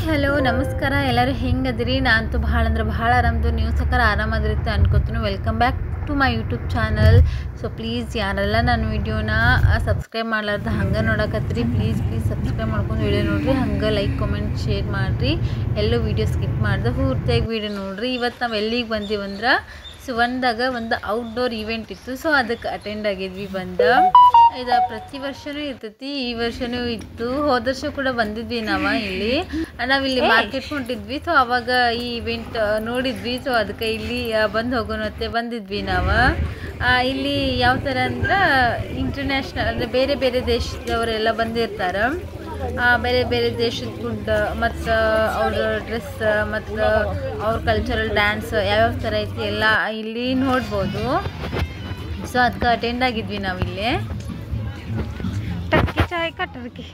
Hello ನಮಸ್ಕಾರ ಎಲ್ಲರೂ ಹೆಂಗದಿರಿ ನಾನಂತೂ ಭಾಳ ಅಂದ್ರೆ ಭಾಳ ಆರಾಮದು ನೀವು ಸಕರ ಆರಾಮದಿರುತ್ತೆ ಅನ್ಕೋತೀನಿ welcome back to my YouTube channel so please ಯಾರೆಲ್ಲ ನನ್ನ ವಿಡಿಯೋನ ಸಬ್ಸ್ಕ್ರೈಬ್ ಮಾಡ್ಲಾರ್ದ ಹಂಗೆ ನೋಡಕತ್ತೀರಿ ಪ್ಲೀಸ್ ಸಬ್ಸ್ಕ್ರೈಬ್ ಮಾಡ್ಕೊಂಡು ವಿಡಿಯೋ ನೋಡಿರಿ ಹಂಗೆ ಲೈಕ್ ಕಮೆಂಟ್ ಶೇರ್ ಮಾಡಿರಿ ಎಲ್ಲೂ ವಿಡಿಯೋ ಸ್ಕಿಪ್ ಮಾಡ್ದೆ ಪೂರ್ತಿಯಾಗಿ ವಿಡಿಯೋ ನೋಡಿರಿ ಇವತ್ತು ನಾವು ಎಲ್ಲಿಗೆ ಬಂದೀವಂದ್ರೆ ಸುವರ್ಣದಾಗ ಒಂದು ಔಟ್ಡೋರ್ ಈವೆಂಟ್ ಇತ್ತು ಸೊ ಅದಕ್ಕೆ ಅಟೆಂಡ್ ಆಗಿದ್ವಿ ಇದು ಪ್ರತಿ ವರ್ಷವೂ ಇರ್ತೈತಿ ಈ ವರ್ಷವೂ ಇತ್ತು ಹೋದ ವರ್ಷ ಕೂಡ ಬಂದಿದ್ವಿ ನಾವಿಲ್ಲಿ ಮಾರ್ಕೆಟ್ ಹೊಂಟಿದ್ವಿ ಸೊ ಅವಾಗ ಈ ಇವೆಂಟ್ ನೋಡಿದ್ವಿ ಸೊ ಅದಕ್ಕೆ ಇಲ್ಲಿ ಬಂದು ಹೋಗೋಣತ್ತೆ ಬಂದಿದ್ವಿ ಇಲ್ಲಿ ಯಾವ ಥರ ಅಂದ್ರೆ ಇಂಟರ್ನ್ಯಾಷನಲ್ ಅಂದರೆ ಬೇರೆ ಬೇರೆ ದೇಶದವರೆಲ್ಲ ಬಂದಿರ್ತಾರೆ ಬೇರೆ ಬೇರೆ ದೇಶದ ಫುಡ್ ಮತ್ತು ಅವ್ರ ಡ್ರೆಸ್ ಮತ್ತು ಅವ್ರ ಕಲ್ಚರಲ್ ಡ್ಯಾನ್ಸ್ ಯಾವ್ಯಾವ ಥರ ಐತಿ ಎಲ್ಲ ಇಲ್ಲಿ ನೋಡ್ಬೋದು ಸೊ ಅದಕ್ಕೆ ಅಟೆಂಡ್ ಆಗಿದ್ವಿ ನಾವಿಲ್ಲಿ ಟರ್ಕಿ ಚಾಯ್ का टर्की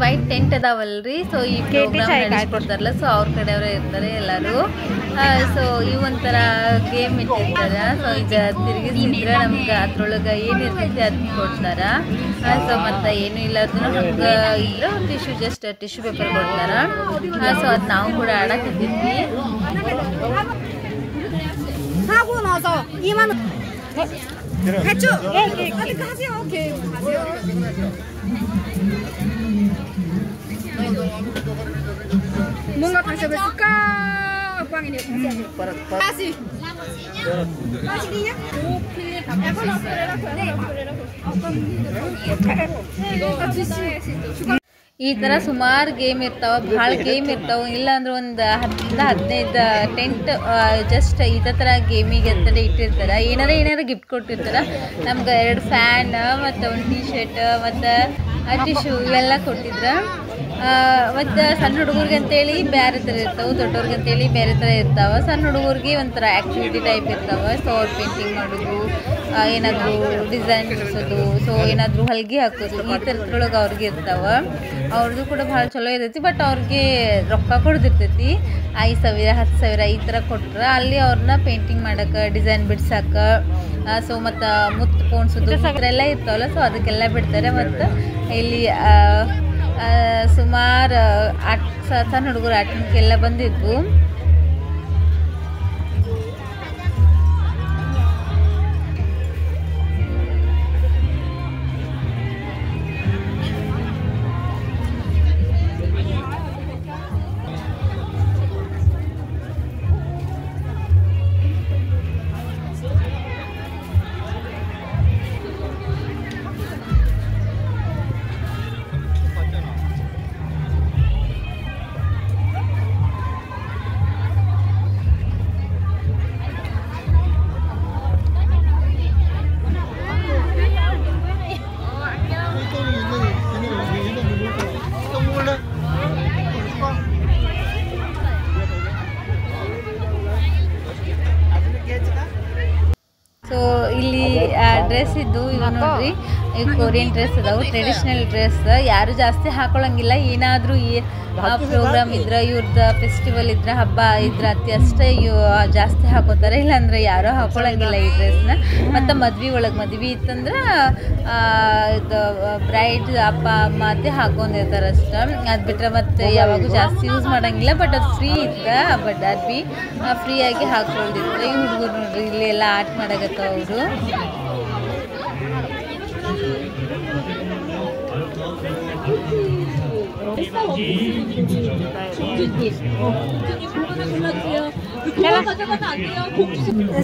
ವೈಟ್ ಟೆಂಟ್ ಅದಾವಲ್ರಿ ಸೊ ಈ ಪ್ರೋಗ್ರಾಮ್ ನಡೆಸ್ಕೊಡ್ತಾರಲ್ಲ ಸೊ ಅವ್ರ ಕಡೆಯವರೇ ಇರ್ತಾರೆ ಎಲ್ಲರೂ ಸೊ ಇವು ಒಂಥರ ಗೇಮ್ ಇಟ್ಟಿರ್ತಾರೆ ಸೊ ಈಗ ತಿರುಗಿಸಿದ್ರೆ ನಮ್ಗೆ ಅದ್ರೊಳಗೆ ಏನಿರ್ತೈತಿ ಅದನ್ನ ಕೊಡ್ತಾರ ಸೊ ಮತ್ತು ಏನೂ ಇಲ್ಲ ಅದನ್ನು ಹಂಗೆ ಇಲ್ಲ ಟಿಶ್ಯೂ ಪೇಪರ್ ಕೊಡ್ತಾರ ಸೊ ಅದು ನಾವು ಕೂಡ ಆಡಕ್ಕಿದ್ವಿ 뭔가 다시 해볼까? 빵이네. 다시. ಈ ಥರ ಸುಮಾರು ಗೇಮ್ ಇರ್ತಾವೆ ಭಾಳ ಗೇಮ್ ಇರ್ತಾವೆ ಇಲ್ಲಾಂದ್ರೆ ಒಂದು 10-15 ಟೆಂಟ್ ಜಸ್ಟ್ ಇದೇ ಥರ ಗೇಮಿಗೆ ಅಂತಲೇ ಇಟ್ಟಿರ್ತಾರೆ ಏನಾರ ಗಿಫ್ಟ್ ಕೊಟ್ಟಿರ್ತಾರೆ ನಮ್ಗೆ 2 ಫ್ಯಾನ್ ಮತ್ತು ಒಂದು ಟೀ ಶರ್ಟ್ ಮತ್ತು ಟಿಶ್ಯೂ ಇವೆಲ್ಲ ಕೊಟ್ಟಿದ್ರು ಮತ್ತು ಸಣ್ಣ ಹುಡುಗರಿಗೆ ಅಂತೇಳಿ ಬೇರೆ ಥರ ಇರ್ತಾವೆ ದೊಡ್ಡವ್ರಿಗೆ ಅಂತೇಳಿ ಬೇರೆ ಥರ ಇರ್ತಾವೆ ಸಣ್ಣ ಹುಡುಗರಿಗೆ ಒಂಥರ ಆ್ಯಕ್ಟಿವಿಟಿ ಟೈಪ್ ಇರ್ತಾವೆ ಸೊ ಅವ್ರು ಪೇಂಟಿಂಗ್ ಮಾಡೋದು ಏನಾದರೂ ಡಿಸೈನ್ ಬಿಡಿಸೋದು ಸೊ ಏನಾದರೂ ಹೊಲಿಗೆ ಹಾಕೋದು ಈ ಥರದ್ರೊಳಗೆ ಅವ್ರಿಗೆ ಇರ್ತಾವೆ ಅವ್ರದ್ದು ಕೂಡ ಭಾಳ ಚಲೋ ಇರ್ತೈತಿ ಬಟ್ ಅವ್ರಿಗೆ ರೊಕ್ಕ ಕೊಡೋದಿರ್ತೈತಿ 5,000 10,000 ಈ ಥರ ಕೊಟ್ರೆ ಅಲ್ಲಿ ಅವ್ರನ್ನ ಪೇಂಟಿಂಗ್ ಮಾಡೋಕೆ ಡಿಸೈನ್ ಬಿಡ್ಸಕ್ಕೆ ಸೊ ಮತ್ತು ಮುತ್ತು ಪೋಣಿಸೋದು ಈ ಥರ ಎಲ್ಲ ಇರ್ತಾವಲ್ಲ ಸೊ ಅದಕ್ಕೆಲ್ಲ ಬಿಡ್ತಾರೆ ಮತ್ತು ಇಲ್ಲಿ ಸುಮಾರು ಸಣ್ಣ ಹುಡುಗರು ಆಟಕ್ಕೆಲ್ಲ ಬಂದಿದ್ವು ಸೊ ಇಲ್ಲಿ ಡ್ರೆಸ್ ಇದ್ದು ಇವು ನೋಡ್ರಿ ಕೊರಿಯನ್ ಡ್ರೆಸ್ ಅದಾವು ಟ್ರೆಡಿಷ್ನಲ್ ಡ್ರೆಸ್ ಯಾರು ಜಾಸ್ತಿ ಹಾಕೊಳ್ಳಂಗಿಲ್ಲ ಏನಾದರೂ ಪ್ರೋಗ್ರಾಮ್ ಇದ್ರೆ ಇವ್ರದ್ದು ಫೆಸ್ಟಿವಲ್ ಇದ್ರೆ ಹಬ್ಬ ಇದ್ರೆ ಅಷ್ಟೇ ಜಾಸ್ತಿ ಹಾಕೋತಾರೆ ಇಲ್ಲಾಂದ್ರೆ ಯಾರೂ ಹಾಕೊಳ್ಳಂಗಿಲ್ಲ ಈ ಡ್ರೆಸ್ನ ಮತ್ತು ಮದ್ವೆ ಇತ್ತಂದ್ರೆ ಇದು ಬ್ರೈಡ್ ಅಪ್ಪ ಅಮ್ಮ ಅತ್ತೆ ಹಾಕೊಂಡಿರ್ತಾರೆ ಅಷ್ಟೇ ಅದು ಬಿಟ್ಟರೆ ಮತ್ತು ಯಾವಾಗೂ ಜಾಸ್ತಿ ಯೂಸ್ ಮಾಡೋಂಗಿಲ್ಲ ಬಟ್ ಅದು ಫ್ರೀ ಇತ್ತು ಬಟ್ ಅದು ಫ್ರೀಯಾಗಿ ಹಾಕ್ಕೊಂಡಿರ್ತಾರೆ ಈ ಹುಡುಗರು ನೋಡ್ರಿ ಇಲ್ಲಿ ಎಲ್ಲ ಆಟ ಮಾಡಕತ್ತಾವ ಅವರು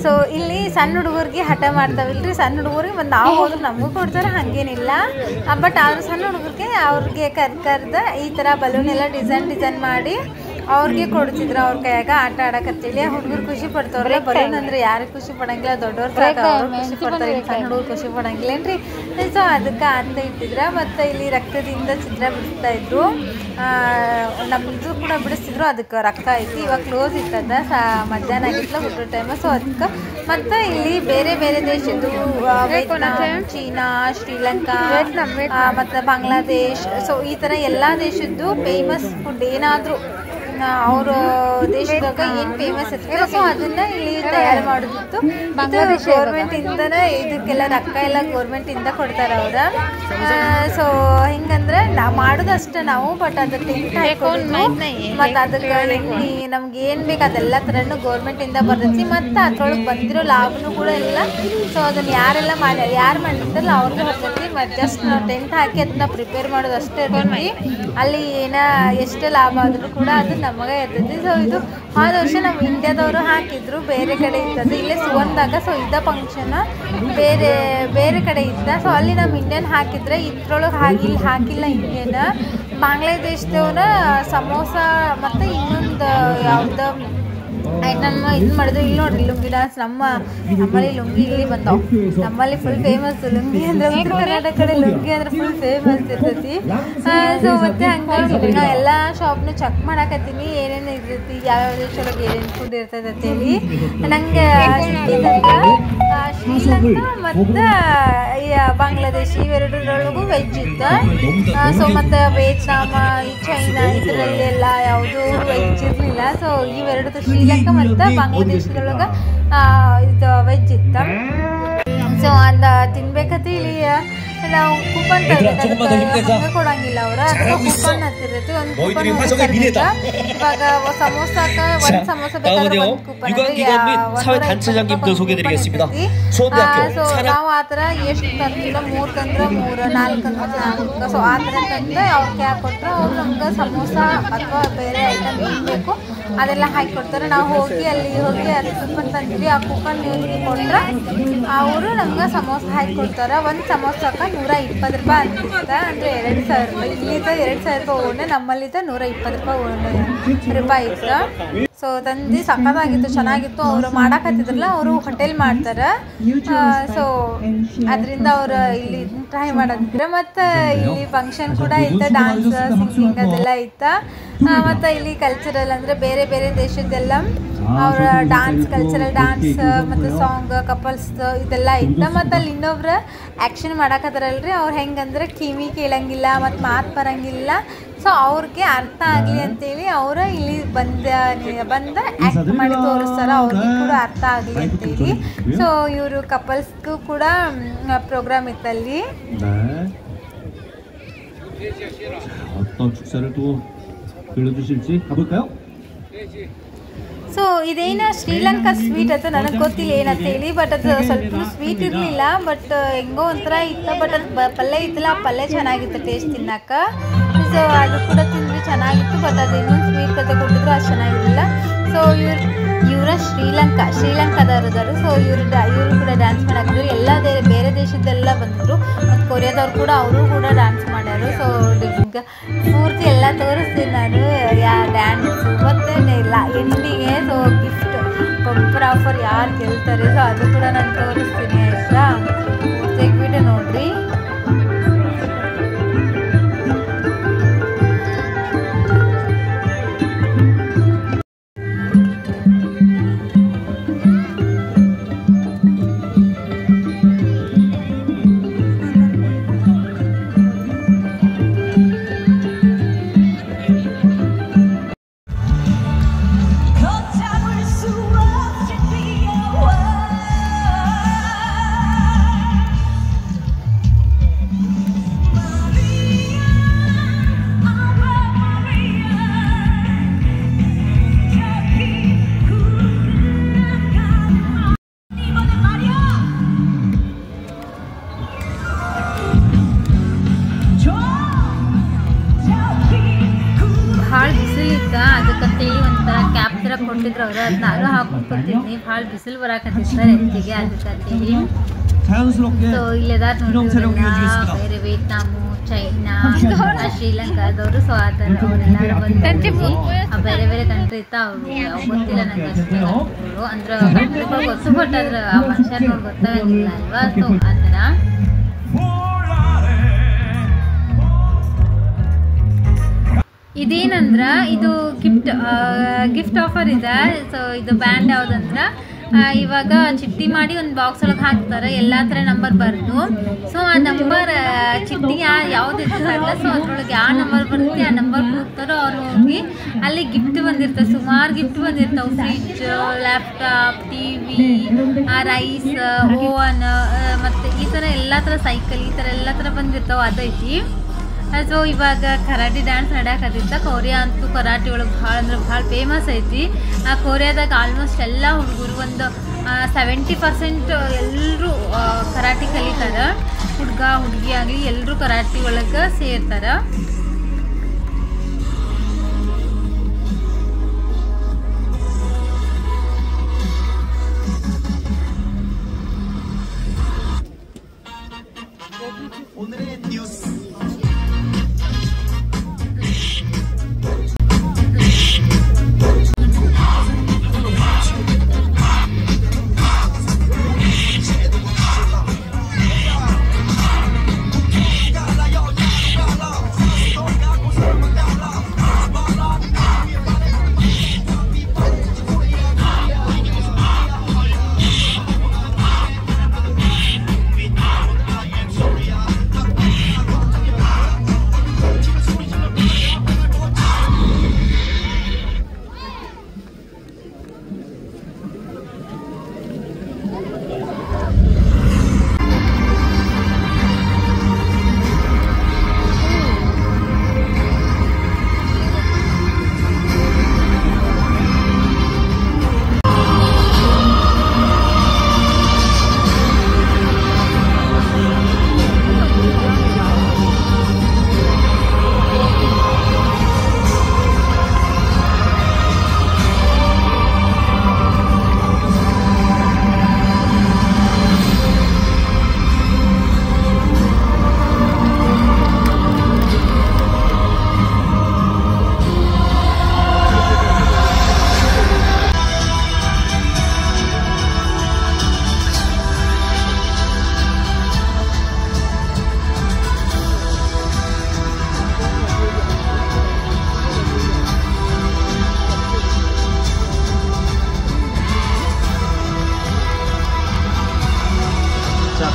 ಸೊ ಇಲ್ಲಿ ಸಣ್ಣ ಹುಡುಗರಿಗೆ ಹಠ ಮಾಡ್ತಾವಿಲ್ರಿ, ಸಣ್ಣ ಹುಡುಗರಿಗೆ ಮತ್ತು ನಾವು ಹೋದ್ರೆ ನಮಗೂ ಕೊಡ್ತಾರೆ, ಹಾಗೇನಿಲ್ಲ. ಬಟ್ ಆದ್ರೆ ಸಣ್ಣ ಹುಡುಗರಿಗೆ ಅವ್ರಿಗೆ ಕರ್ದ ಈ ಥರ ಬಲೂನ್ ಎಲ್ಲ ಡಿಸೈನ್ ಮಾಡಿ ಅವ್ರಿಗೆ ಕೊಡ್ತಿದ್ರು ಅವ್ರ ಕೈಯಾಗ ಆಟ ಆಡಕತ್ತೇಳಿ. ಹುಡುಗರು ಖುಷಿ ಪಡ್ತಾವ್ರೆ. ಬಲೂನ್ ಅಂದ್ರೆ ಯಾರಿಗೆ ಖುಷಿ ಪಡಂಗಿಲ್ಲ, ದೊಡ್ಡವ್ರು ಖುಷಿ ಪಡ್ತಾರೆ, ಸಣ್ಣ ಹುಡುಗರು ಖುಷಿ ಪಡಂಗಿಲ್ಲ ಏನ್ರಿ. ಸೊ ಅದಕ್ಕೆ ಅಂತ ಇಟ್ಟಿದ್ರ. ಮತ್ತು ಇಲ್ಲಿ ರಕ್ತದಿಂದ ಚಿತ್ರ ಬಿಡಿಸ್ತಾ ಇದ್ರು, ನಮ್ಮದು ಕೂಡ ಬಿಡಿಸ್ತಿದ್ರು. ಅದಕ್ಕೆ ರಕ್ತ ಐತಿ. ಇವಾಗ ಕ್ಲೋಸ್ ಇರ್ತದ, ಮಧ್ಯಾಹ್ನ ಆಗಿತ್ತಲ್ಲ ಊಟದ ಟೈಮ್. ಸೊ ಅದಕ್ಕೆ ಮತ್ತು ಇಲ್ಲಿ ಬೇರೆ ಬೇರೆ ದೇಶದ್ದು ವಿಯೆಟ್ನಾಂ, ಚೀನಾ, ಶ್ರೀಲಂಕಾ ಮತ್ತು ಬಾಂಗ್ಲಾದೇಶ್, ಸೊ ಈ ಥರ ಎಲ್ಲ ದೇಶದ್ದು ಫೇಮಸ್ ಫುಡ್ ಏನಾದರೂ ಅವ್ರ ದೇಶದಾಗ ಏನು ಫೇಮಸ್ ಇರ್ತದೆ ಸೊ ಅದನ್ನ ಇಲ್ಲಿ ತಯಾರು ಮಾಡೋದಿತ್ತು. ಗೌರ್ಮೆಂಟ್ ಇಂದನೇ ಇದಕ್ಕೆಲ್ಲ ರೊಕ್ಕ ಎಲ್ಲ ಗೌರ್ಮೆಂಟ್ ಇಂದ ಕೊಡ್ತಾರೆ ಅವ್ರ. ಸೊ ಹಿಂಗಂದ್ರೆ ನಾವು ಮಾಡೋದಷ್ಟೇ ನಾವು, ಬಟ್ ಅದು ಟೆಂಟ್ ಹಾಕೊಂಡು ಮತ್ತು ಅದಕ್ಕೆ ನಮ್ಗೆ ಏನು ಬೇಕು ಅದೆಲ್ಲ ಥರನೂ ಗೌರ್ಮೆಂಟ್ ಇಂದ ಬರ್ತೈತಿ. ಮತ್ತು ಅದ್ರೊಳಗೆ ಬಂದಿರೋ ಲಾಭನೂ ಕೂಡ ಇಲ್ಲ. ಸೊ ಅದನ್ನ ಯಾರೆಲ್ಲ ಯಾರು ಮಾಡಿರ್ತಾರಲ್ಲ ಅವ್ರಿಗೆ ಬರ್ತೈತಿ. ಮತ್ತು ಜಸ್ಟ್ ನಾವು ಟೆಂಟ್ ಹಾಕಿ ಅದನ್ನ ಪ್ರಿಪೇರ್ ಮಾಡೋದು ಅಷ್ಟೇ ಇರ್ತೈತಿ. ಅಲ್ಲಿ ಎಷ್ಟೇ ಲಾಭ ಆದರೂ ಕೂಡ ಅದು ನಮಗೆ ಇರ್ತೈತಿ. ಸೊ ಇದು ಹೋದ ವರ್ಷ ನಮ್ಮ ಇಂಡಿಯಾದವರು ಹಾಕಿದ್ರು, ಬೇರೆ ಕಡೆ ಇರ್ತದೆ, ಇಲ್ಲೇ ಸುವರ್ಣದಾಗ. ಸೊ ಇದ ಫಂಕ್ಷನ್ ಬೇರೆ ಕಡೆ ಇದ್ದ. ಸೊ ಅಲ್ಲಿ ನಮ್ಮ ಇಂಡಿಯನ್ ಹಾಕಿದ್ರೆ ಇದ್ರೊಳಗೆ ಇಲ್ಲಿ ಹಾಕಿಲ್ಲ ಇಂಡಿಯನ್. ಬಾಂಗ್ಲಾದೇಶದವ್ರ ಸಮೋಸ ಮತ್ತು ಇನ್ನೊಂದು ಯಾವ್ದು ನಮ್ಮ ಇದು ಮಾಡಿದ್ರು. ಇಲ್ಲಿ ನೋಡ್ರಿ ಲುಂಗಿ ಡಾನ್ಸ್. ನಮ್ಮಲ್ಲಿ ಲುಂಗಿ ಇಲ್ಲಿ ಬಂದಾವ. ನಮ್ಮಲ್ಲಿ ಫುಲ್ ಫೇಮಸ್ ಲುಂಗಿ ಅಂದ್ರೆ, ಉತ್ತರ ಕರ್ನಾಟಕ ಕಡೆ ಲುಂಗಿ ಅಂದ್ರೆ ಫುಲ್ ಫೇಮಸ್ ಇರ್ತೈತಿ. ಸೊ ಮತ್ತೆ ಹಂಗಾಗಿ ನಾ ಎಲ್ಲ ಶಾಪ್ನು ಚೆಕ್ ಮಾಡಾಕತ್ತೀನಿ ಏನೇನು ಇರ್ತೈತಿ, ಯಾವ್ಯಾವ ದೇಶದೊಳಗೆ ಏನೇನು ಫುಡ್ ಇರ್ತೈತೆ ಅಂತೇಳಿ. ನಂಗೆ ಶ್ರೀಲಂಕಾ ಮತ್ತು ಬಾಂಗ್ಲಾದೇಶ್ ಇವೆರಡರೊಳಗೂ ವೆಜ್ ಇತ್ತು. ಸೊ ಮತ್ತು ವಿಯೆಟ್ನಾಂ, ಈ ಚೈನಾ ಇದರಲ್ಲಿ ಎಲ್ಲ ಯಾವುದೂ ವೆಜ್ ಇರಲಿಲ್ಲ. ಸೊ ಇವೆರಡು ಶ್ರೀಲಂಕಾ ಮತ್ತು ಬಾಂಗ್ಲಾದೇಶದೊಳಗೆ ಇದು ವೆಜ್ ಇತ್ತು. ಸೊ ಅದು ತಿನ್ಬೇಕಂತ ಇಲ್ಲಿ ನಾವು ಕೂಪನ್ ಕೊಡಂಗಿಲ್ಲ ಅವ್ರ. ಅದಕ್ಕೆ ಕೂಪನ್ ಹತ್ತಿರೈತಿ. ಒಂದು ಕೂಪನ್ ಇವಾಗ ಸಮೋಸಾಕ ಒಂದು ಸಮೋಸ ಬೇಕಾದ್ರೆ ಒಂದು ಕೂಪನ್. ಸೊ ನಾವು ಆ ಥರ ಎಷ್ಟು ತಂದಿಲ್ಲ, 3 ತಂದ್ರೆ 3, 4 ತಂದ್ರೆ 4. ಸೊ ಆ ಥರ ತಂದು ಅವ್ರಿಗೆ ಹಾಕಿ ಕೊಟ್ಟರೆ ಅವ್ರು ನಮ್ಗೆ ಸಮೋಸ ಅಥವಾ ಬೇರೆ ಐಟಮ್ ಏನು ಬೇಕು ಅದೆಲ್ಲ ಹಾಕಿ ಕೊಡ್ತಾರೆ. ನಾವು ಅಲ್ಲಿ ಹೋಗಿ ಅದು ಕೂಪನ್ ತಂದಿವಿ. ಆ ಕೂಪನ್ ಇವ್ರಿಗೆ ಕೊಟ್ಟರೆ ಅವರು ನಮ್ಗೆ ಸಮೋಸ ಹಾಕಿ ಕೊಡ್ತಾರೆ. ಒಂದು ಸಮೋಸಕ್ಕೆ 120 ರೂಪಾಯಿ ಅಂತಿತ್ತು. ಅಂದರೆ 2000 ರೂಪಾಯಿ. ಇಲ್ಲಿದ್ದ 2000 ರೂಪಾಯಿ ಓಣೆ, ನಮ್ಮಲ್ಲಿದ್ದ 120 ರೂಪಾಯಿ ಇತ್ತು. ಸೊ ತಂದು ಸಕ್ಕತ್ತಾಗಿತ್ತು, ಚೆನ್ನಾಗಿತ್ತು. ಅವರು ಮಾಡಾಕತ್ತಿದ್ರಲ್ಲ, ಅವರು ಹೋಟೆಲ್ ಮಾಡ್ತಾರೆ. ಸೊ ಅದರಿಂದ ಅವರು ಇಲ್ಲಿ ಟ್ರೈ ಮಾಡಿದ್ರು. ಮತ್ತು ಇಲ್ಲಿ ಫಂಕ್ಷನ್ ಕೂಡ ಇತ್ತು, ಡಾನ್ಸ್, ಸಿಂಗಿಂಗ್ ಅದೆಲ್ಲ ಇತ್ತು. ಮತ್ತು ಇಲ್ಲಿ ಕಲ್ಚರಲ್ ಅಂದರೆ ಬೇರೆ ಬೇರೆ ದೇಶದ್ದೆಲ್ಲ ಅವರ ಡಾನ್ಸ್, ಕಲ್ಚರಲ್ ಡಾನ್ಸ್ ಮತ್ತು ಸಾಂಗ್, ಕಪಲ್ಸ್ ಇದೆಲ್ಲ ಇತ್ತು. ಮತ್ತು ಅಲ್ಲಿ ಇನ್ನೊಬ್ರು ಆ್ಯಕ್ಷನ್ ಮಾಡಾಕತ್ತಾರಲ್ರಿ, ಅವ್ರು ಹೆಂಗಂದ್ರೆ ಕಿವಿ ಕೇಳಂಗಿಲ್ಲ ಮತ್ತು ಮಾತು ಬರೋಂಗಿಲ್ಲ. ಸೊ ಅವ್ರಿಗೆ ಅರ್ಥ ಆಗಲಿ ಅಂತೇಳಿ ಅವರು ಇಲ್ಲಿ ಬಂದು ಆ್ಯಕ್ಟ್ ಮಾಡಿ ತೋರಿಸ್ತಾರೆ, ಅವ್ರಿಗೆ ಕೂಡ ಅರ್ಥ ಆಗಲಿ ಅಂತೇಳಿ. ಸೊ ಇವರು ಕಪಲ್ಸ್ಗೂ ಕೂಡ ಪ್ರೋಗ್ರಾಮ್ ಇತ್ತಲ್ಲಿ. ಸೊ ಇದೇನು ಶ್ರೀಲಂಕಾ ಸ್ವೀಟ್ ಅಂತ ನನಗೆ ಗೊತ್ತಿಲ್ಲ ಏನಂತೇಳಿ, ಬಟ್ ಅದು ಸ್ವಲ್ಪ ಸ್ವೀಟ್ ಇರಲಿಲ್ಲ, ಬಟ್ ಹೆಂಗೋ ಒಂಥರ ಇತ್ತು. ಬಟ್ ಅದು ಪಲ್ಯ ಇತ್ತಲ್ಲ, ಆ ಪಲ್ಯ ಚೆನ್ನಾಗಿತ್ತು ಟೇಸ್ಟ್ ತಿನ್ನಕ್ಕೆ. ಸೊ ಅದು ಕೂಡ ತಿಂದ್ವಿ, ಚೆನ್ನಾಗಿತ್ತು. ಬಟ್ ಅದು ಇನ್ನೊಂದು ಸ್ವೀಟ್ ಕತೆ ಕೊಟ್ಟಿದ್ರು, ಅದು ಚೆನ್ನಾಗಿರಲಿಲ್ಲ. ಸೊ ಇವರ ಶ್ರೀಲಂಕಾದವರು. ಸೊ ಇವರು ಕೂಡ ಡ್ಯಾನ್ಸ್ ಮಾಡಾಕಿದ್ರು. ಎಲ್ಲ ಬೇರೆ ದೇಶದ್ದೆಲ್ಲ ಬಂದಿದ್ರು. ಮತ್ತು ಕೊರಿಯಾದವ್ರು ಕೂಡ ಅವರು ಕೂಡ ಡ್ಯಾನ್ಸ್ ಮಾಡ್ಯಾರು. ಸೊ ಪೂರ್ತಿ ಎಲ್ಲ ತೋರಿಸ್ತೀನಿ ನಾನು ಡ್ಯಾನ್ಸು. ಮತ್ತು ಎಂಡಿಗೆ ಸೊ ಗಿಫ್ಟ್ ಬಂಪರ್ ಆಫರ್ ಯಾರು ಗೆಲ್ತಾರೆ, ಸೊ ಅದು ಕೂಡ ನಾನು ತೋರಿಸ್ತೀನಿ ಆಯಿತಾ. ತೆಗ್ಬಿಟ್ಟು ನೋಡಿರಿ. ಹಾಕ್ಬೇಕಂತೇಳಿ ಒಂಥರ ಕ್ಯಾಪ್ ಥರ ಕೊಟ್ಟಿದ್ರು ಅವರು. ಅದು ನಾನು ಹಾಕ್ಕೊಂಡ್ಕೊತಿದ್ನಿ. ಭಾಳ ಬಿಸಿಲು ಬರಾಕತ್ತಿತ್ತು ಹೆಚ್ಚಿಗೆ ಅದಕ್ಕಂತೇಳಿ. ಸೊ ಇಲ್ಲೆದಾರ ನೋಡಿದ್ರಲ್ಲ ಬೇರೆ ವಿಯೆಟ್ನಾಮು, ಚೈನಾ, ಶ್ರೀಲಂಕಾದವರು. ಸೊ ಆ ಥರ ಅವರೆಲ್ಲರೂ ಬಂದು ಬೇರೆ ಬೇರೆ ಕಂಟ್ರಿ ಇತ್ತ. ಅವ್ರು ಗೊತ್ತಿಲ್ಲ ನಂಗೆ ಅಷ್ಟೇ ಕಂಟ್ರಿಗಳು ಅಂದ್ರೆ ಕಂಟ್ರಿಗಳು ಗೊತ್ತು, ಬಟ್ ಅದ್ರ ಆ ಮನುಷ್ಯರು ನೋಡಿ ಗೊತ್ತಾಗಂಗಿಲ್ಲ ಅಲ್ವಾ. ಸೊ ಆ ಥರ ಇದೇನಂದ್ರೆ ಇದು ಗಿಫ್ಟ್ ಆಫರ್ ಇದೆ. ಸೊ ಇದು ಬ್ಯಾಂಡ್ ಯಾವುದಂದ್ರೆ ಇವಾಗ ಚಿಟ್ಟಿ ಮಾಡಿ ಒಂದು ಬಾಕ್ಸ್ ಒಳಗೆ ಹಾಕ್ತಾರೆ, ಎಲ್ಲ ಥರ ನಂಬರ್ ಬರೆದು. ಸೊ ಆ ನಂಬರ್ ಚಿಟ್ಟಿ ಯಾವ್ದು ಇರ್ತಾರಲ್ಲ, ಸೊ ಅದ್ರೊಳಗೆ ಯಾವ ನಂಬರ್ ಬರುತ್ತೆ ಆ ನಂಬರ್ ಕೂಗ್ತಾರೋ ಅವ್ರು ಹೋಗಿ ಅಲ್ಲಿ ಗಿಫ್ಟ್ ಬಂದಿರ್ತವೆ. ಸುಮಾರು ಗಿಫ್ಟ್ ಬಂದಿರ್ತಾವೆ. Fridge, laptop, TV, rice, oven, ಮತ್ತು ಈ ಥರ ಎಲ್ಲ ಥರ ಸೈಕಲ್, ಈ ಥರ ಎಲ್ಲ ಥರ ಬಂದಿರ್ತಾವೆ. ಅದೈತಿ. ಸೊ ಇವಾಗ ಕರಾಟೆ ಡ್ಯಾನ್ಸ್ ನಡೆಯಕತ್ತಿತ್ತ. ಕೊರಿಯಾ ಅಂತೂ ಕರಾಟೆ ಒಳಗೆ ಭಾಳ ಅಂದ್ರೆ ಭಾಳ ಫೇಮಸ್ ಐತಿ. ಆ ಕೊರಿಯಾದಾಗ ಆಲ್ಮೋಸ್ಟ್ ಎಲ್ಲ ಹುಡುಗರು ಒಂದು 70% ಎಲ್ಲರೂ ಕರಾಟೆ ಕಲಿತಾರೆ. ಹುಡುಗ ಹುಡುಗಿ ಆಗಲಿ ಎಲ್ಲರೂ ಕರಾಟೆ ಒಳಗೆ ಸೇರ್ತಾರೆ.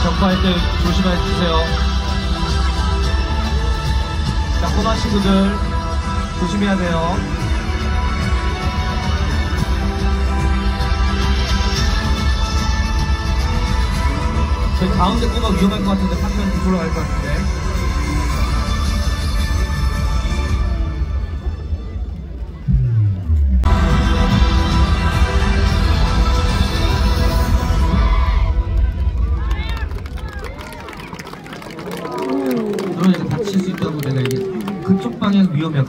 격파할 때 조심해 주세요. 자, 코너 친구들 조심해야 돼요. 저희 가운데 코너 위험할 것 같은데 파편 뒤로 갈 것 같은데. 다칠 수 있다고 내가 이게 그쪽 방향 위험해.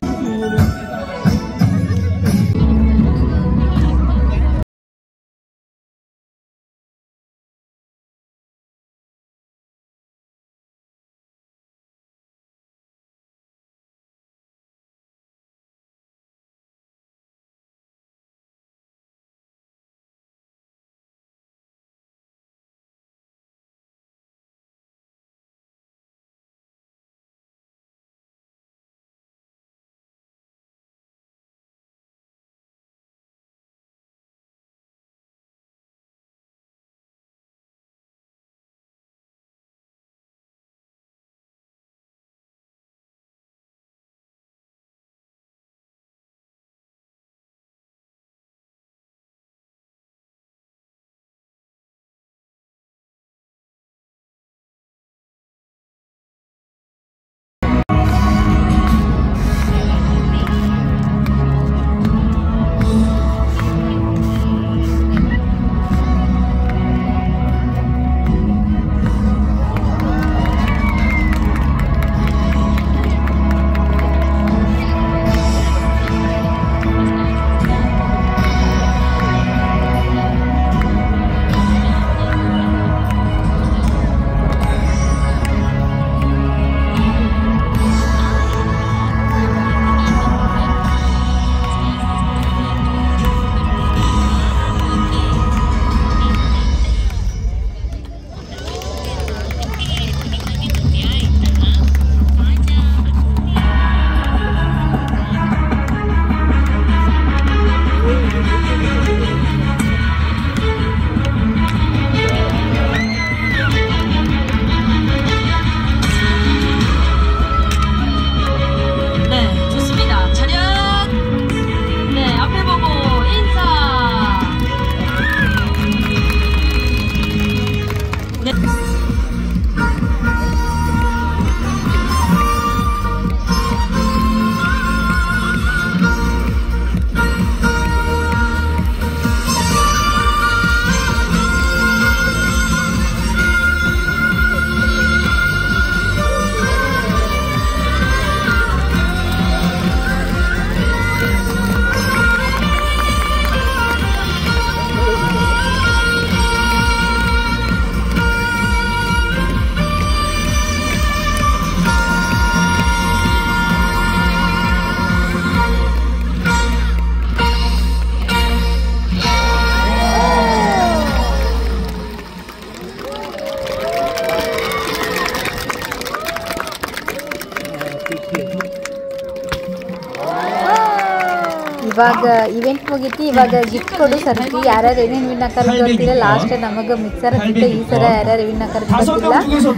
ಇವಾಗ ಇವೆಂಟ್ ಮುಗೀತಿ. ಇವಾಗ ಗಿಫ್ಟ್ ಕೊಡು ಸರ್ತಿ. ಯಾರ್ಯಾರು ಏನೇನು ವಿನ್ ಆಕಾರ ಗೊತ್ತಿಲ್ಲ. ಲಾಸ್ಟ್ ನಮಗೆ ಮಿಕ್ಸರ್ ಹತ್ತಿತ್ತು. ಈ ಸಲ ಯಾರ್ಯಾರು ವಿನ್ ಆಕಾರ ಗೊತ್ತಿಲ್ಲ. ಸೊ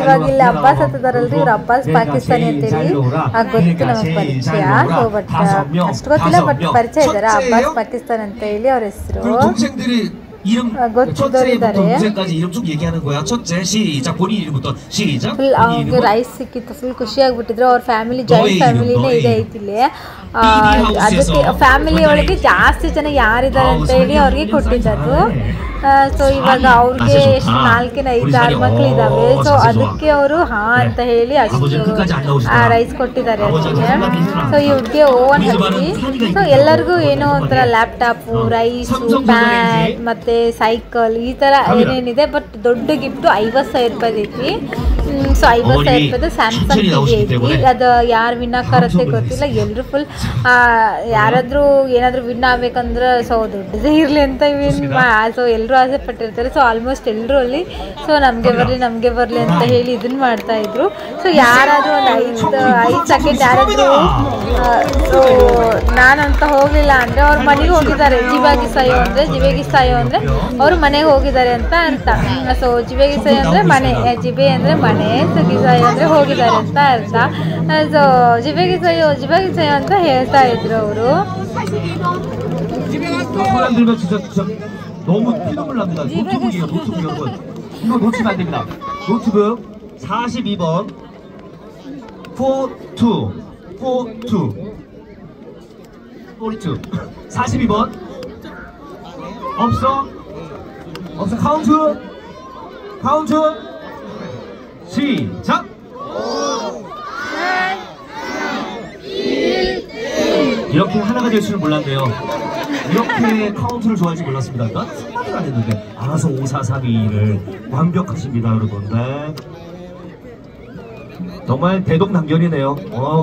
ಇವಾಗ ಇಲ್ಲಿ ಅಬ್ಬಾಸ್ ಹತ್ತದಾರಲ್ರಿ, ಇವ್ರು ಅಬ್ಬಾಸ್ ಪಾಕಿಸ್ತಾನಿ ಅಂತೇಳಿ ಗೊತ್ತು ನಮಗೆ ಪರಿಚಯ. ಸೊ ಬಟ್ ಅಷ್ಟು ಗೊತ್ತಿಲ್ಲ, ಬಟ್ ಪರಿಚಯ ಇದ್ದಾರೆ. ಅಬ್ಬಾಸ್ ಪಾಕಿಸ್ತಾನ್ ಅಂತ ಹೇಳಿ ಅವ್ರ ಹೆಸರು. ಗೊತ್ತಿದ್ದವರಿದ್ದಾರೆ. ಫುಲ್ ಅವ್ರಿಗೆ ರೈಸ್ ಸಿಕ್ಕಿತ್ತು. ಫುಲ್ ಖುಷಿ ಆಗ್ಬಿಟ್ಟಿದ್ರು. ಅವ್ರ ಫ್ಯಾಮಿಲಿ ಜಾಯಿಂಟ್ ಫ್ಯಾಮಿಲಿನೇ ಇದೆ ಐತಿಲ್ಲಿ. ಅದಕ್ಕೆ ಫ್ಯಾಮಿಲಿ ಒಳಗೆ ಜಾಸ್ತಿ ಜನ ಯಾರಿದ್ದಾರೆ ಅಂತ ಹೇಳಿ ಅವ್ರಿಗೆ ಕೊಟ್ಟಿದ್ದದು. ಸೊ ಇವಾಗ ಅವ್ರಿಗೆ ಎಷ್ಟು 4-5-6 ಮಕ್ಳು ಇದ್ದಾವೆ. ಸೊ ಅದಕ್ಕೆ ಅವರು ಹಾ ಅಂತ ಹೇಳಿ ಅಷ್ಟು ರೈಸ್ ಕೊಟ್ಟಿದ್ದಾರೆ ಅದಕ್ಕೆ. ಸೊ ಇವ್ರಿಗೆ ಓವನ್ ಹಚ್ಚಿ, ಸೊ ಎಲ್ಲರಿಗೂ ಏನೋ ಒಂಥರ ಲ್ಯಾಪ್ಟಾಪು, ರೈಸು, ಪ್ಯಾನ್ ಮತ್ತೆ ಸೈಕಲ್ ಈ ಥರ ಏನೇನಿದೆ. ಬಟ್ ದೊಡ್ಡ ಗಿಫ್ಟು 50,000 ರೂಪಾಯಿ ಐತಿ. ಸೊ 50,000 ರೂಪಾಯಿದು ಸ್ಯಾಮ್ಸಂಗ್ ಟಿವಿ ಐತಿ. ಅದು ಯಾರು ವಿನ್ ಆಕಾರತ್ತೆ ಗೊತ್ತಿಲ್ಲ. ಎಲ್ಲರೂ ಫುಲ್ ಯಾರಾದರೂ ಏನಾದರೂ ವಿನ್ ಆಗ್ಬೇಕಂದ್ರೆ ಸೊ ದೊಡ್ಡದೇ ಇರಲಿ ಅಂತ ವಿನ್. ಸೊ ಎಲ್ಲರೂ ಆಸೆ ಪಟ್ಟಿರ್ತಾರೆ. ಸೊ ಆಲ್ಮೋಸ್ಟ್ ಎಲ್ಲರೂ ಅಲ್ಲಿ ಸೊ ನಮಗೆ ಬರಲಿ ಅಂತ ಹೇಳಿ ಇದನ್ನ ಮಾಡ್ತಾ ಇದ್ರು. ಸೊ ಯಾರಾದರೂ ಒಂದು 5 ಸೆಕೆಂಡ್ ಯಾರಾದರೂ ಸೊ ನಾನಂತ ಹೋಗಲಿಲ್ಲ ಅಂದರೆ ಅವ್ರ ಮನೆಗೆ ಹೋಗಿದ್ದಾರೆ. ಜಿವೇಗಿ ಸಾಯೋ ಅಂದರೆ ಅವರು ಮನೆಗೆ ಹೋಗಿದ್ದಾರೆ ಅಂತ ಅರ್ಥ. ಸೊ ಜಿವೇಗಿ ಸಾಯೋ ಅಂದರೆ ಮನೆ, ಜಿಬೆ ಅಂದರೆ ಮನೆ, ಸೊ ಗಿಸಾಯಿ ಅಂದರೆ ಹೋಗಿದ್ದಾರೆ ಅಂತ ಅರ್ಥ. ಸೊ ಜಿವೇಗಿ ಸಾಯೋ ಅಂತ ಹೇಳ್ತಾ ಇದ್ರು ಅವರು. 너무 피눈물 납니다. 노트북이에요, 노트북 여러분. 이거 놓치면 안 됩니다. 노트북 42번 42 42번 없어 카운트 시작. 이렇게 하나가 될 줄은 몰랐네요. 이렇게 카운트를 좋아할지 몰랐습니다. 난 생각이 안 했는데 알아서 5, 4, 3, 2, 1을 완벽하십니다, 여러분. 네. 정말 대동단결이네요.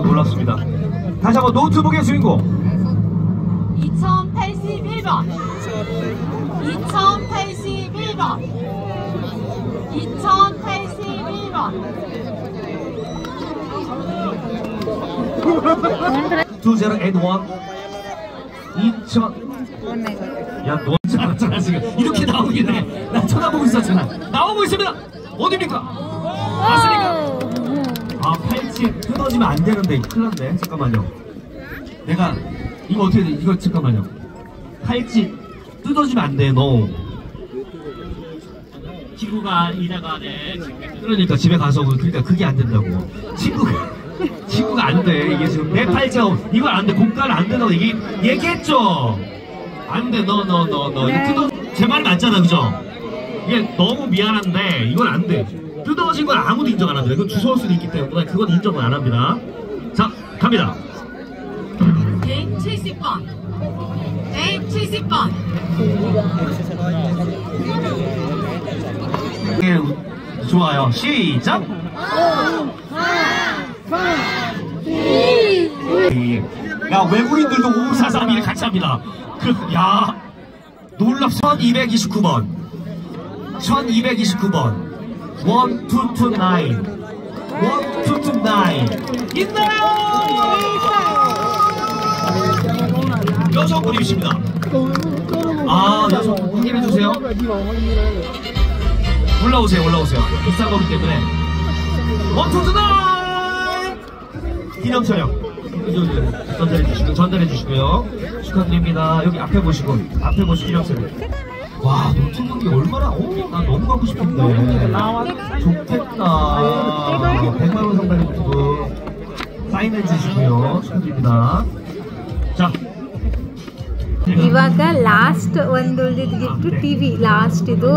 놀랍습니다. 다시 한번 노트북의 주인공 2081번 2081번 2081 2000 야, 너 잘했잖아 지금. 이렇게 나오긴 해. 나 쳐다보고 있었잖아. 나오고 있습니다. 어딥니까? 맞습니까? 아, 팔찌 뜯어지면 안 되는데 큰일 났네. 잠깐만요. 내가 이거 어떻게 돼? 이거 잠깐만요. 팔찌 뜯어지면 안 돼. 너 친구가 이다가 그러니까 집에 가서 그러니까 그게 안 된다고. 친구가 안 돼. 이게 지금 내 팔찌 이건 안 돼. 고가는 안 된다고 얘기했죠. 안 돼. 너 이거 뜯어 제 말 맞잖아, 그죠? 이게 너무 미안한데 이건 안 돼. 뜯어진 건 아무도 인정 안 합니다. 이건 주워올 수도 있기 때문에 그건 인정을 안 합니다. 자, 갑니다. 170번 170번 좋아요. 시작. 야, 외국인들도 5431 같이 합니다. 야, 놀랍. 1229번 1229 있나요? 여성분이십니다. 아, 여성 확인해주세요. 올라오세요. 비싼 거기 때문에 1229 기념 촬영 전달해 주시고요. 축하드립니다. 여기 앞에 보시고 기념 촬영. 와, 노트북이 얼마나 나 너무 갖고 싶은데. 좋겠다. 100만 원 상당의 노트북 사인해 주시고요. 축하드립니다. 자, ಇವಾಗ ಲಾಸ್ಟ್ ಒಂದು ಉಳಿದಿದ್ದು ಗಿಫ್ಟ್ ಟಿವಿ. ಲಾಸ್ಟ್ ಇದು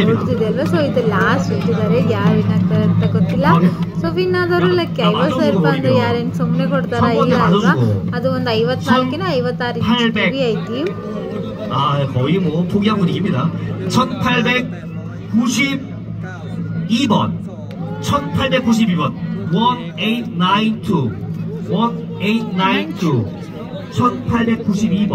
ನೋಡ್ತಿದೆ ಅಲ್ವಾ. ಸೊ ಇದು ಲಾಸ್ಟ್ ಇಟ್ಟಿದ್ದಾರೆ. ಯಾರು ವಿನ್ ಆಗ್ತಾರೆ ಅಂತ ಗೊತ್ತಿಲ್ಲ. ಸೊ ವಿನ್ ಆದವರು ಲೈಕ್ 50,000 ರೂಪಾಯಿ ಅಂದ್ರೆ ಯಾರೇನು ಸುಮ್ಮನೆ ಕೊಡ್ತಾರ? ಇಲ್ಲ ಅಲ್ವಾ. ಅದು ಒಂದು 54-56 ಟಿವಿ ಐತಿ. 아, 거의 뭐 포기한 분위기입니다. 1892번 1892번 1892 1892번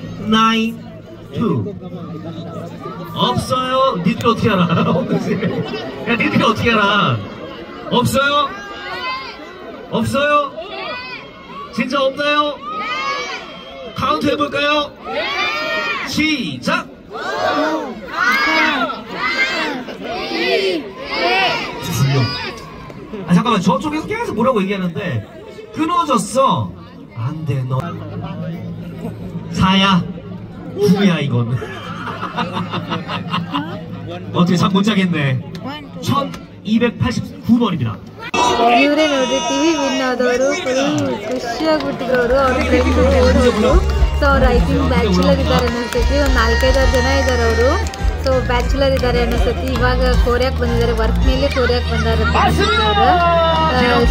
1892 없어요? 니들 어떻게 알아? 야, 니들 어떻게 알아? 없어요? 진짜 없나요? 카운트 해볼까요? 시작! 불려. 아 잠깐만 저쪽에서 계속 뭐라고 얘기하는데 끊어졌어. 안돼 너 사야 후야 이건. 어떻게 잠 못 자겠네. 1289번입니다. ಇವರೇ ನೋಡ್ರಿ ಟಿವಿ ವಿನ್ ಆದವರು ಫುಲ್ ಖುಷಿಯಾಗ್ಬಿಟ್ಟಿರೋರು ಅವ್ರ ಫ್ರೆಂಡ್ಸ್ ಓಡೋರು. ಸೊ ಅವ್ರು ಐ ಥಿಂಕ್ ಬ್ಯಾಚುಲರ್ ಇದ್ದಾರೆ ಅನ್ನಿಸ್ತೈತಿ. ಒಂದು 4-5 ಜನ ಇದ್ದಾರೆ ಅವರು. ಸೊ ಬ್ಯಾಚುಲರ್ ಇದ್ದಾರೆ ಅನ್ನಿಸ್ತೈತಿ. ಇವಾಗ ಕೋರಿಯಾಕ್ ಬಂದಿದ್ದಾರೆ, ವರ್ಕ್ ಮೇಲೆ ಕೋರಿಯಾಕ್ ಬಂದಾರ.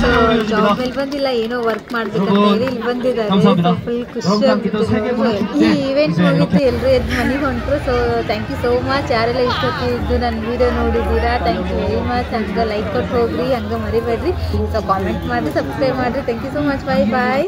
ಸೊ ಜಾಬ್ ಮೇಲೆ ಬಂದಿಲ್ಲ, ಏನೋ ವರ್ಕ್ ಮಾಡ್ಬೇಕಂತ ಹೇಳಿ ಇಲ್ಲಿ ಬಂದಿದ್ದಾರೆ. ಸೊ ಫುಲ್ ಖುಷಿಯಾಗ್ಬಿಟ್ಟಿದ್ರು. ಈ ಈವೆಂಟ್ ಮುಗಿತು, ಎಲ್ಲರೂ ಎದ್ದು ಮನೆಗೆ ಹೊಂಟರು. So thank you so much. ಯಾರೆಲ್ಲ ಇಷ್ಟೊತ್ತಿದ್ದು ನನ್ನ ವಿಡಿಯೋ ನೋಡಿದ್ದೀರಾ, ಥ್ಯಾಂಕ್ ಯು ವೆರಿ ಮಚ್. ಹಂಗೆ ಲೈಕ್ ಕೊಟ್ಟು ಹೋಗ್ರಿ, ಹಂಗೆ ಮರಿಬೇಡ್ರಿ. ಸೊ ಕಾಮೆಂಟ್ ಮಾಡಿ, ಸಬ್ಸ್ಕ್ರೈಬ್ ಮಾಡಿರಿ. Thank you so much. Bye bye.